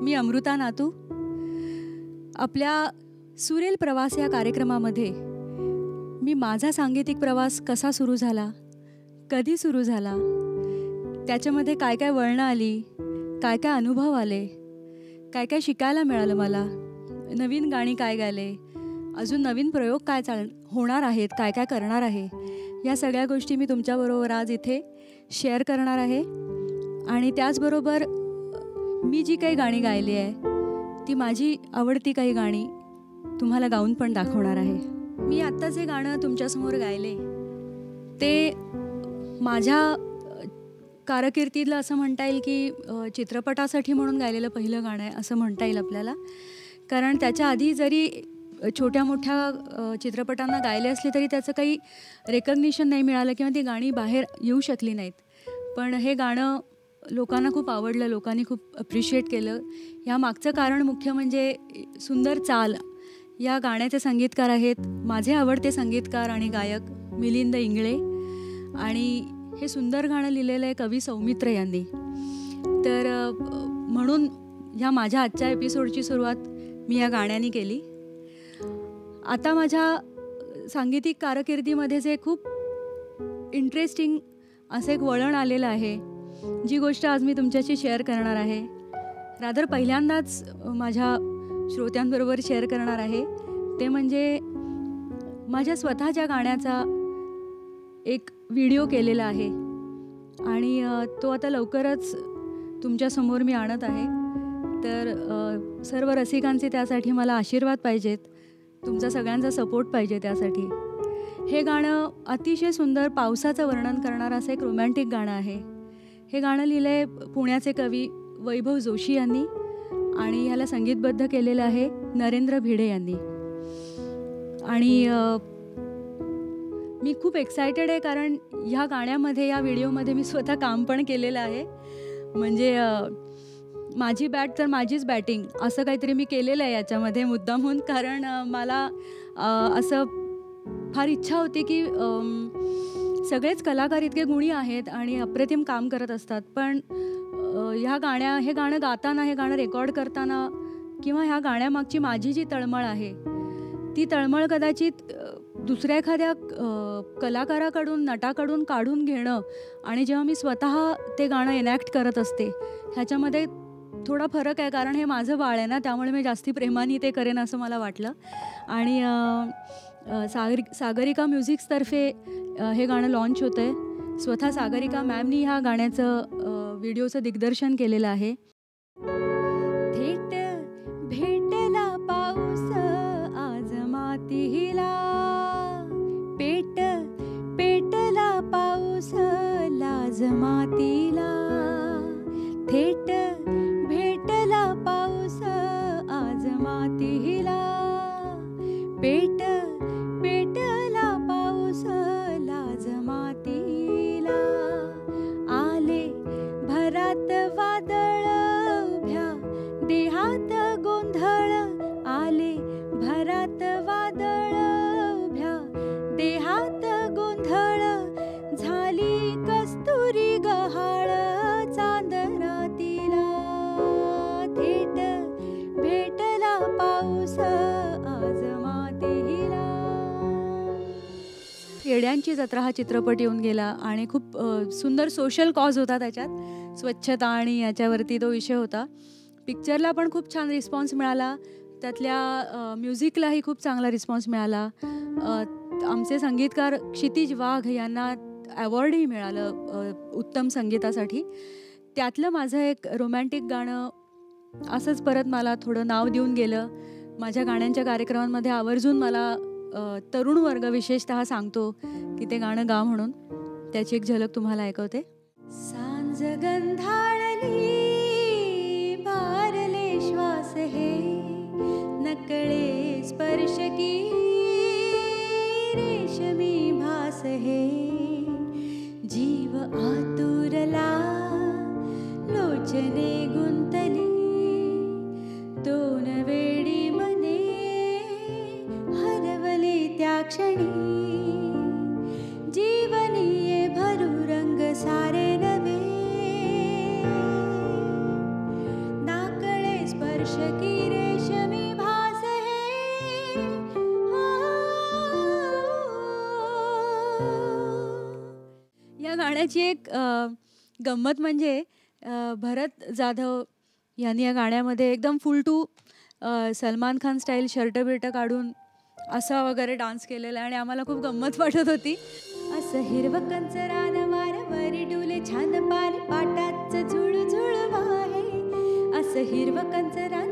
मी अमृता नातू. आपल्या सुरेल प्रवास या कार्यक्रमामध्ये मी माझा सांगीतिक प्रवास कसा सुरू झाला, कधी सुरू झाला, त्याच्यामध्ये काय काय वळणं आली, काय काय अनुभव आले, काय काय शिकायला मिळालं मला, नवीन गाणी काय गायले, अजून नवीन प्रयोग काय होणार आहेत, काय काय करणार आहे, या सगळ्या गोष्टी मी तुमच्याबरोबर आज इथे शेअर करणार आहे. आणि त्याचबरोबर मी जी काही गाणी गायली आहे ती माझी आवडती काही गाणी तुम्हाला गाऊन पण दाखवणार आहे. मी आत्ता जे गाणं तुमच्यासमोर गायले ते माझ्या कारकिर्दीतलं असं म्हणता येईल की चित्रपटासाठी म्हणून गायलेलं पहिलं गाणं आहे असं म्हणता येईल आपल्याला. कारण त्याच्या आधी जरी छोट्या मोठ्या चित्रपटांना गायले असले तरी त्याचं काही रेकग्निशन नाही मिळालं किंवा ती गाणी बाहेर येऊ शकली नाहीत. पण हे गाणं लोकांना खूप आवडलं, लोकांनी खूप अप्रिशिएट केलं. ह्या मागचं कारण मुख्य म्हणजे सुंदर चाल. या गाण्याचे संगीतकार आहेत माझे आवडते संगीतकार आणि गायक मिलिंद इंगळे, आणि हे सुंदर गाणं लिहिलेलं आहे कवी सौमित्र यांनी. तर म्हणून ह्या माझ्या आजच्या एपिसोडची सुरुवात मी या गाण्याने केली. आता माझ्या सांगीतिक कारकिर्दीमध्ये जे खूप इंटरेस्टिंग असं एक वळण आलेलं आहे, जी गोष्ट आज मी तुमच्याशी शेअर करणार आहे, रादर पहिल्यांदाच माझ्या श्रोत्यांबरोबर शेअर करणार आहे, ते म्हणजे माझ्या स्वतःच्या गाण्याचा एक व्हिडिओ केलेला आहे आणि तो आता लवकरच तुमच्यासमोर मी आणत आहे. तर सर्व रसिकांचे त्यासाठी मला आशीर्वाद पाहिजेत, तुमचा सगळ्यांचा सपोर्ट पाहिजे त्यासाठी. हे गाणं अतिशय सुंदर पावसाचं वर्णन करणारं असं एक रोमॅन्टिक गाणं आहे. हे गाणं लिहिलं आहे पुण्याचे कवी वैभव जोशी यांनी आणि ह्याला संगीतबद्ध केलेलं आहे नरेंद्र भिडे यांनी. आणि मी खूप एक्सायटेड आहे कारण ह्या गाण्यामध्ये, या व्हिडिओमध्ये मी स्वतः काम पण केलेलं आहे. म्हणजे माझी बॅट तर माझीच बॅटिंग असं काहीतरी मी केलेलं आहे याच्यामध्ये मुद्दामहून. कारण मला असं फार इच्छा होती की सगळेच कलाकार इतके गुणी आहेत आणि अप्रतिम काम करत असतात, पण हे गाणं गाताना, हे गाणं रेकॉर्ड करताना किंवा ह्या गाण्यामागची माझी जी तळमळ आहे ती तळमळ कदाचित दुसऱ्या एखाद्या कलाकाराकडून, नटाकडून काढून घेणं आणि जेव्हा मी स्वतः ते गाणं एनॅक्ट करत असते ह्याच्यामध्ये थोडा फरक आहे. कारण हे माझं बाळ आहे ना, त्यामुळे मी जास्ती प्रेमाने ते करेन असं मला वाटलं. आणि सागरिका म्युझिक्सतर्फे हे गाणं लॉन्च होतं आहे. स्वतः सागरिका मॅमनी ह्या गाण्याचं व्हिडिओचं दिग्दर्शन केलेलं आहे. थेट भेटला पाऊस आज मातीला, पेटला पाऊस लाज मातीला. थेट भेटला पाऊस आज मातीला, पेटला पाऊस लाज मातीला. आले भरात वादळ उभ्या देहात गोंधळ, आले भरात वादळ उभ्या देहात गोंधळ. झाली कस्तुरी गहाळ चांदरातीला, थेट भेटला पाऊस आज मातीला. येड्यांची जत्रा हा चित्रपट येऊन गेला आणि खूप सुंदर सोशल कॉज होता त्याच्यात, स्वच्छता आणि याच्यावरती तो विषय होता. पिक्चरला पण खूप छान रिस्पॉन्स मिळाला, त्यातल्या म्युझिकलाही खूप चांगला रिस्पॉन्स मिळाला. आमचे संगीतकार क्षितिज वाघ यांना अवॉर्डही मिळालं उत्तम संगीतासाठी. त्यातलं माझं एक रोमॅन्टिक गाणं असंच परत मला थोडं नाव देऊन गेलं. माझ्या गाण्यांच्या कार्यक्रमांमध्ये आवर्जून मला तरुण वर्ग विशेषतः सांगतो की ते गाणं गा म्हणून. त्याची एक झलक तुम्हाला ऐकवते. सांज गंधाळली भारले श्वास हे, नकळे स्पर्श की रेशमी भास हे. जीव आतुरला लोचने गुंतली, दोन वेडी मने हरवली त्या क्षणी. जीवनीये भरू रंग सारे नवे, नाकळे गाण्याची एक गंमत म्हणजे भरत जाधव यांनी या गाण्यामध्ये एकदम full to Salman Khan style शर्ट-बिर्ट काढून असा वगैरे डान्स केलेला आणि आम्हाला खूप गंमत वाटत होती. असं हिरवं कंचरान वाऱ्यावरी डुले छान पारी पाटाचं झुळझुळ वाहे. असं हिरवं कंचरान